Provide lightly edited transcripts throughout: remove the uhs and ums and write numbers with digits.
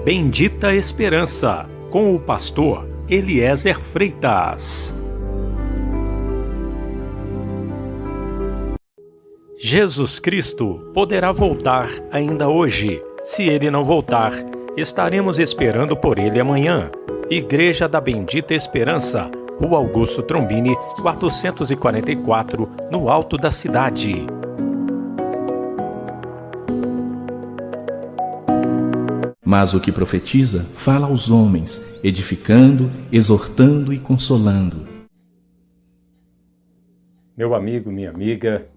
Bendita Esperança, com o pastor Eliezer Freitas. Jesus Cristo poderá voltar ainda hoje. Se ele não voltar, estaremos esperando por ele amanhã. Igreja da Bendita Esperança, Rua Augusto Trombini, 444, no alto da cidade. Mas o que profetiza fala aos homens, edificando, exortando e consolando. Meu amigo, minha amiga,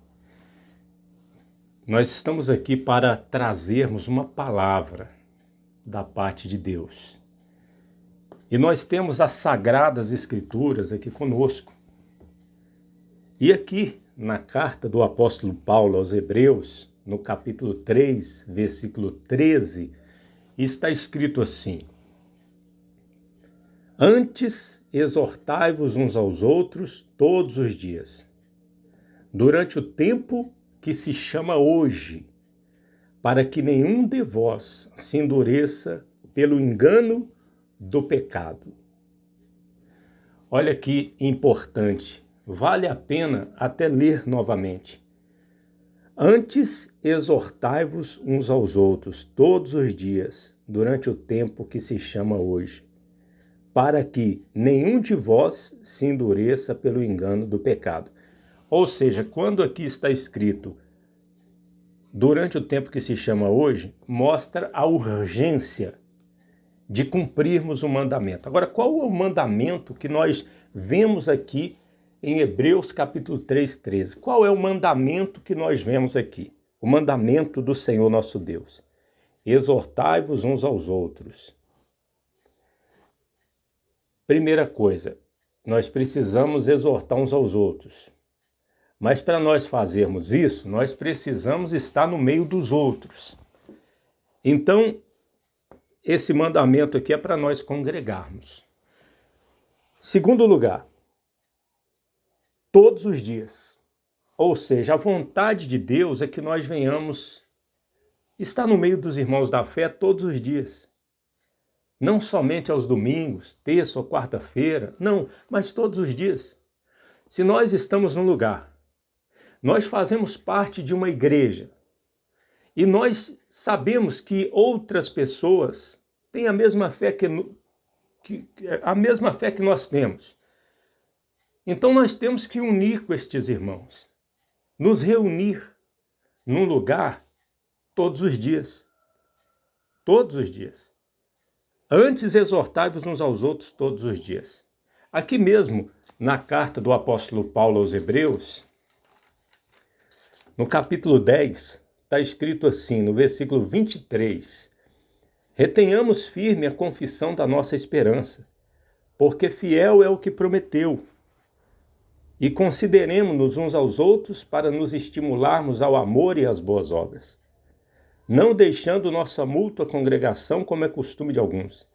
nós estamos aqui para trazermos uma palavra da parte de Deus. E nós temos as Sagradas Escrituras aqui conosco. E aqui, na carta do apóstolo Paulo aos Hebreus, no capítulo 3, versículo 13, está escrito assim: Antes exortai-vos uns aos outros todos os dias, durante o tempo que se chama hoje, para que nenhum de vós se endureça pelo engano do pecado. Olha que importante, vale a pena até ler novamente. Antes exortai-vos uns aos outros todos os dias, durante o tempo que se chama hoje, para que nenhum de vós se endureça pelo engano do pecado. Ou seja, quando aqui está escrito durante o tempo que se chama hoje, mostra a urgência de cumprirmos o mandamento. Agora, qual é o mandamento que nós vemos aqui em Hebreus capítulo 3, 13? Qual é o mandamento que nós vemos aqui? O mandamento do Senhor nosso Deus. Exortai-vos uns aos outros. Primeira coisa, nós precisamos exortar uns aos outros. Mas para nós fazermos isso, nós precisamos estar no meio dos outros. Então, esse mandamento aqui é para nós congregarmos. Segundo lugar, todos os dias. Ou seja, a vontade de Deus é que nós venhamos estar no meio dos irmãos da fé todos os dias. Não somente aos domingos, terça ou quarta-feira, não, mas todos os dias. Se nós estamos num lugar, nós fazemos parte de uma igreja e nós sabemos que outras pessoas têm a mesma fé a mesma fé que nós temos. Então nós temos que unir com estes irmãos, nos reunir num lugar todos os dias. Todos os dias. Antes exortai-vos uns aos outros todos os dias. Aqui mesmo, na carta do apóstolo Paulo aos Hebreus, no capítulo 10, está escrito assim, no versículo 23, retenhamos firme a confissão da nossa esperança, porque fiel é o que prometeu. E consideremos-nos uns aos outros para nos estimularmos ao amor e às boas obras, não deixando nossa mútua congregação como é costume de alguns,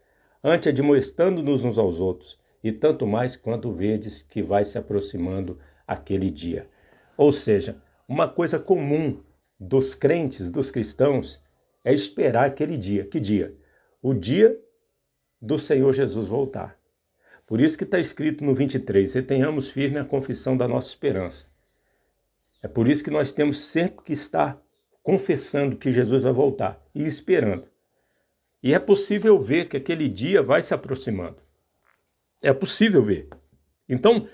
antes admoestando-nos uns aos outros, e tanto mais quanto vedes que vai se aproximando aquele dia. Ou seja, uma coisa comum dos crentes, dos cristãos, é esperar aquele dia. Que dia? O dia do Senhor Jesus voltar. Por isso que está escrito no 23, retenhamos firme a confissão da nossa esperança. É por isso que nós temos sempre que estar confessando que Jesus vai voltar e esperando. E é possível ver que aquele dia vai se aproximando. É possível ver. Então,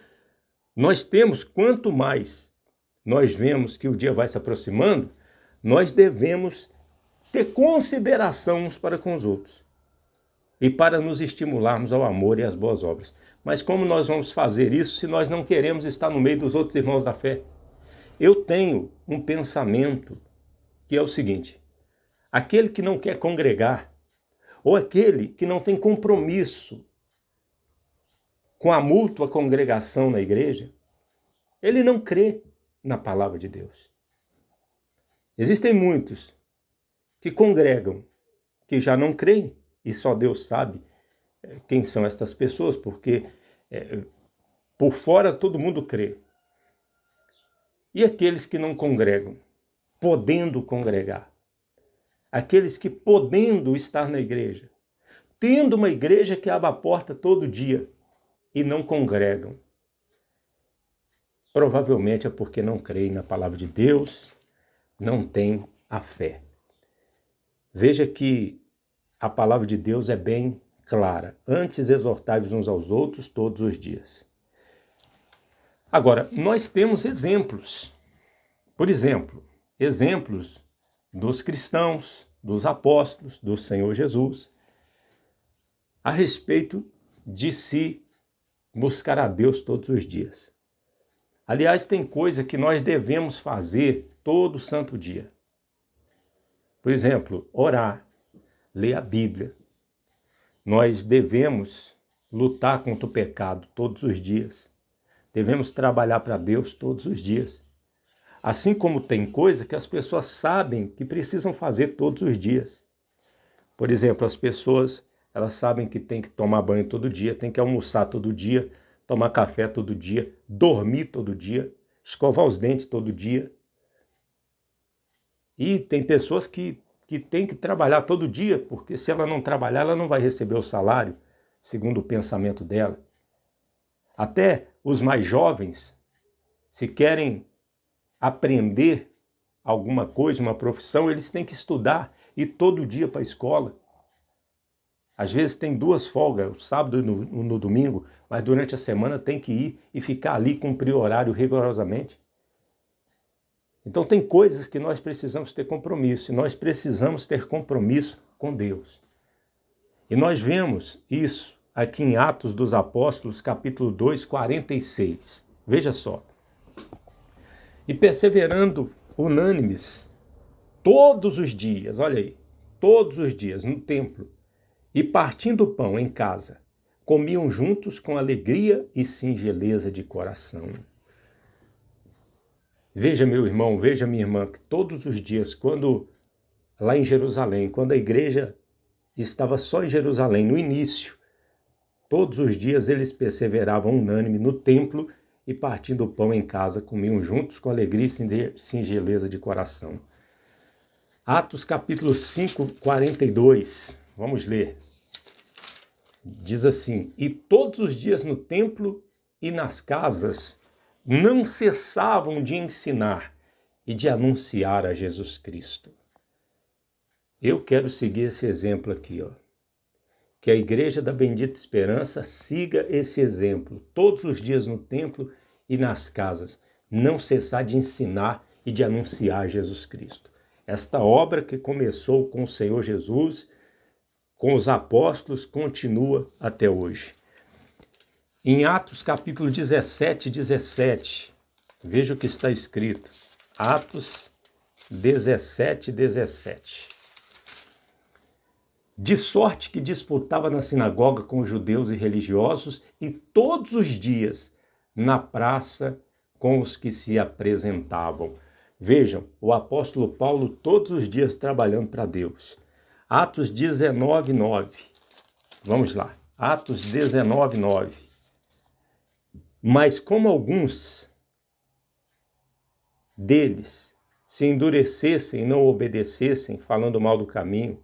nós temos, quanto mais nós vemos que o dia vai se aproximando, nós devemos ter consideração uns para com os outros e para nos estimularmos ao amor e às boas obras. Mas como nós vamos fazer isso se nós não queremos estar no meio dos outros irmãos da fé? Eu tenho um pensamento que é o seguinte: aquele que não quer congregar, ou aquele que não tem compromisso com a mútua congregação na igreja, ele não crê na palavra de Deus. Existem muitos que congregam, que já não creem, e só Deus sabe quem são estas pessoas, porque por fora todo mundo crê. E aqueles que não congregam, podendo congregar, aqueles que podendo estar na igreja, tendo uma igreja que abre a porta todo dia e não congregam? Provavelmente é porque não creem na palavra de Deus, não têm a fé. Veja que a palavra de Deus é bem clara. Antes exortai-vos uns aos outros todos os dias. Agora, nós temos exemplos. Por exemplo, exemplos dos cristãos, dos apóstolos, do Senhor Jesus, a respeito de se buscar a Deus todos os dias. Aliás, tem coisa que nós devemos fazer todo santo dia. Por exemplo, orar, ler a Bíblia. Nós devemos lutar contra o pecado todos os dias. Devemos trabalhar para Deus todos os dias. Assim como tem coisa que as pessoas sabem que precisam fazer todos os dias. Por exemplo, as pessoas, elas sabem que tem que tomar banho todo dia, tem que almoçar todo dia, tomar café todo dia, dormir todo dia, escovar os dentes todo dia. E tem pessoas que têm que trabalhar todo dia, porque se ela não trabalhar, ela não vai receber o salário, segundo o pensamento dela. Até os mais jovens, se querem aprender alguma coisa, uma profissão, eles têm que estudar e todo dia para a escola. Às vezes tem 2 folgas, o sábado e no domingo, mas durante a semana tem que ir e ficar ali cumprir o horário rigorosamente. Então tem coisas que nós precisamos ter compromisso, e nós precisamos ter compromisso com Deus. E nós vemos isso aqui em Atos dos Apóstolos, capítulo 2, 46. Veja só. E perseverando unânimes todos os dias, olha aí, todos os dias no templo, e partindo o pão em casa, comiam juntos com alegria e singeleza de coração. Veja, meu irmão, veja, minha irmã, que todos os dias, quando lá em Jerusalém, quando a igreja estava só em Jerusalém, no início, todos os dias eles perseveravam unânime no templo e partindo o pão em casa, comiam juntos com alegria e singeleza de coração. Atos capítulo 5, 42, vamos ler. Diz assim: e todos os dias no templo e nas casas não cessavam de ensinar e de anunciar a Jesus Cristo. Eu quero seguir esse exemplo aqui, ó. Que a Igreja da Bendita Esperança siga esse exemplo, todos os dias no templo e nas casas, não cessar de ensinar e de anunciar Jesus Cristo. Esta obra que começou com o Senhor Jesus, com os apóstolos, continua até hoje. Em Atos capítulo 17, 17, veja o que está escrito. Atos 17, 17. De sorte que disputava na sinagoga com os judeus e religiosos e todos os dias na praça com os que se apresentavam. Vejam, o apóstolo Paulo todos os dias trabalhando para Deus. Atos 19, 9. Vamos lá. Atos 19, 9. Mas como alguns deles se endurecessem e não obedecessem, falando mal do caminho,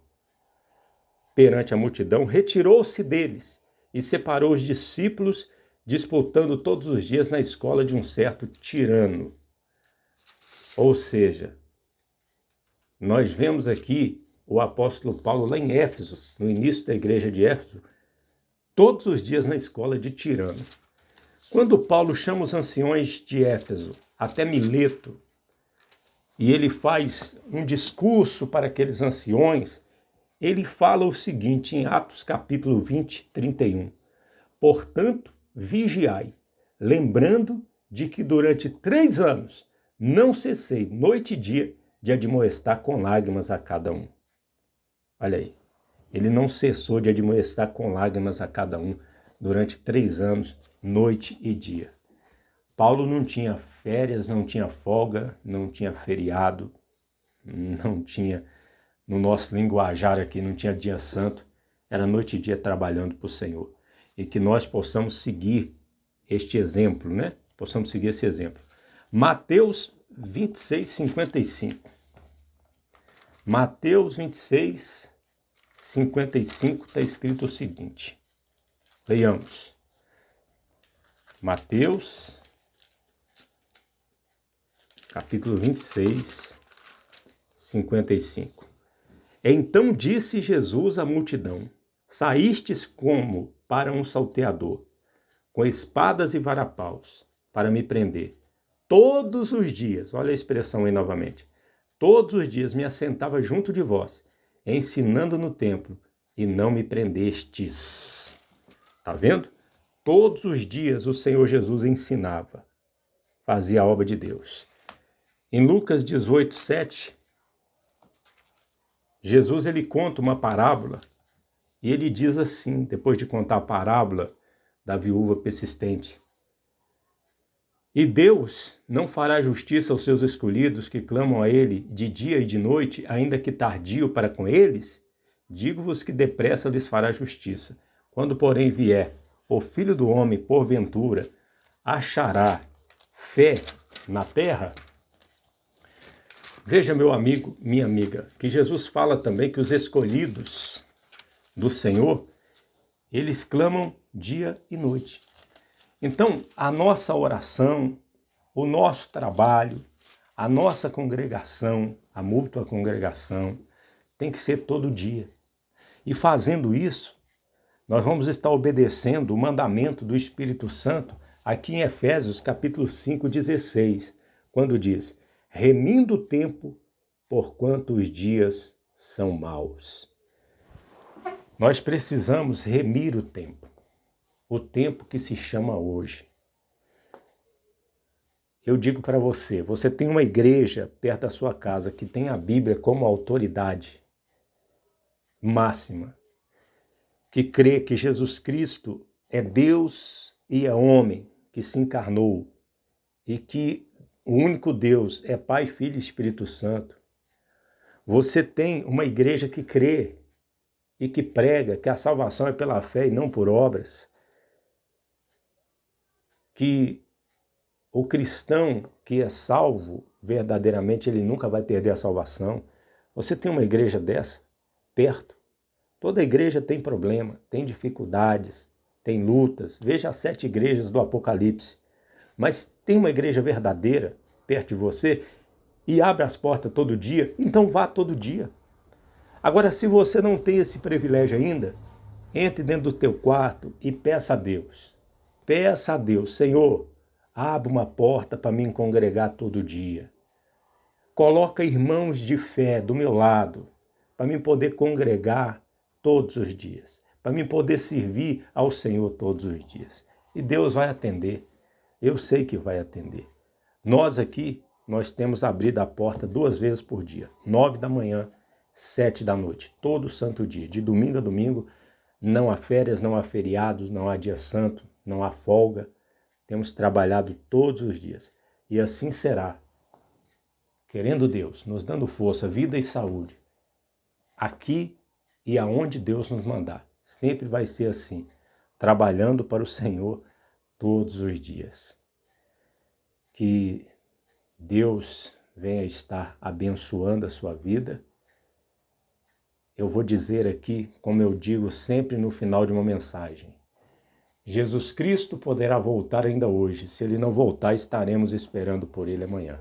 perante a multidão, retirou-se deles e separou os discípulos, disputando todos os dias na escola de um certo tirano. Ou seja, nós vemos aqui o apóstolo Paulo lá em Éfeso, no início da igreja de Éfeso, todos os dias na escola de tirano. Quando Paulo chama os anciões de Éfeso até Mileto, e ele faz um discurso para aqueles anciões, ele fala o seguinte em Atos capítulo 20, 31. Portanto, vigiai, lembrando de que durante 3 anos não cessei noite e dia de admoestar com lágrimas a cada um. Olha aí, ele não cessou de admoestar com lágrimas a cada um durante 3 anos, noite e dia. Paulo não tinha férias, não tinha folga, não tinha feriado, não tinha, no nosso linguajar aqui, não tinha dia santo, era noite e dia trabalhando para o Senhor. E que nós possamos seguir este exemplo, né? Possamos seguir esse exemplo. Mateus 26, 55. Mateus 26, 55 está escrito o seguinte. Leiamos. Mateus, capítulo 26, 55. Então disse Jesus à multidão: saístes como para um salteador, com espadas e varapaus, para me prender. Todos os dias, olha a expressão aí novamente, todos os dias me assentava junto de vós, ensinando no templo, e não me prendestes. Está vendo? Todos os dias o Senhor Jesus ensinava, fazia a obra de Deus. Em Lucas 18, 7, Jesus ele conta uma parábola e ele diz assim, depois de contar a parábola da viúva persistente: e Deus não fará justiça aos seus escolhidos que clamam a ele de dia e de noite, ainda que tardio para com eles? Digo-vos que depressa lhes fará justiça. Quando, porém, vier o Filho do Homem, porventura, achará fé na terra? Veja, meu amigo, minha amiga, que Jesus fala também que os escolhidos do Senhor, eles clamam dia e noite. Então, a nossa oração, o nosso trabalho, a nossa congregação, a mútua congregação, tem que ser todo dia. E fazendo isso, nós vamos estar obedecendo o mandamento do Espírito Santo aqui em Efésios capítulo 5, 16, quando diz: remindo o tempo, porquanto os dias são maus. Nós precisamos remir o tempo que se chama hoje. Eu digo para você, você tem uma igreja perto da sua casa que tem a Bíblia como autoridade máxima, que crê que Jesus Cristo é Deus e é homem, que se encarnou, e que o único Deus é Pai, Filho e Espírito Santo. Você tem uma igreja que crê e que prega que a salvação é pela fé e não por obras, que o cristão que é salvo verdadeiramente, ele nunca vai perder a salvação. Você tem uma igreja dessa perto? Toda igreja tem problema, tem dificuldades, tem lutas. Veja as 7 igrejas do Apocalipse. Mas tem uma igreja verdadeira perto de você e abre as portas todo dia? Então vá todo dia. Agora, se você não tem esse privilégio ainda, entre dentro do teu quarto e peça a Deus. Peça a Deus: Senhor, abre uma porta para mim congregar todo dia. Coloca irmãos de fé do meu lado, para mim poder congregar todos os dias, para mim poder servir ao Senhor todos os dias. E Deus vai atender, eu sei que vai atender. Nós aqui, nós temos abrido a porta 2 vezes por dia, 9 da manhã, 7 da noite, todo santo dia, de domingo a domingo. Não há férias, não há feriados, não há dia santo, não há folga. Temos trabalhado todos os dias. E assim será. Querendo Deus, nos dando força, vida e saúde, aqui e aonde Deus nos mandar. Sempre vai ser assim, trabalhando para o Senhor todos os dias. Que Deus venha estar abençoando a sua vida. Eu vou dizer aqui, como eu digo sempre no final de uma mensagem: Jesus Cristo poderá voltar ainda hoje. Se Ele não voltar, estaremos esperando por Ele amanhã.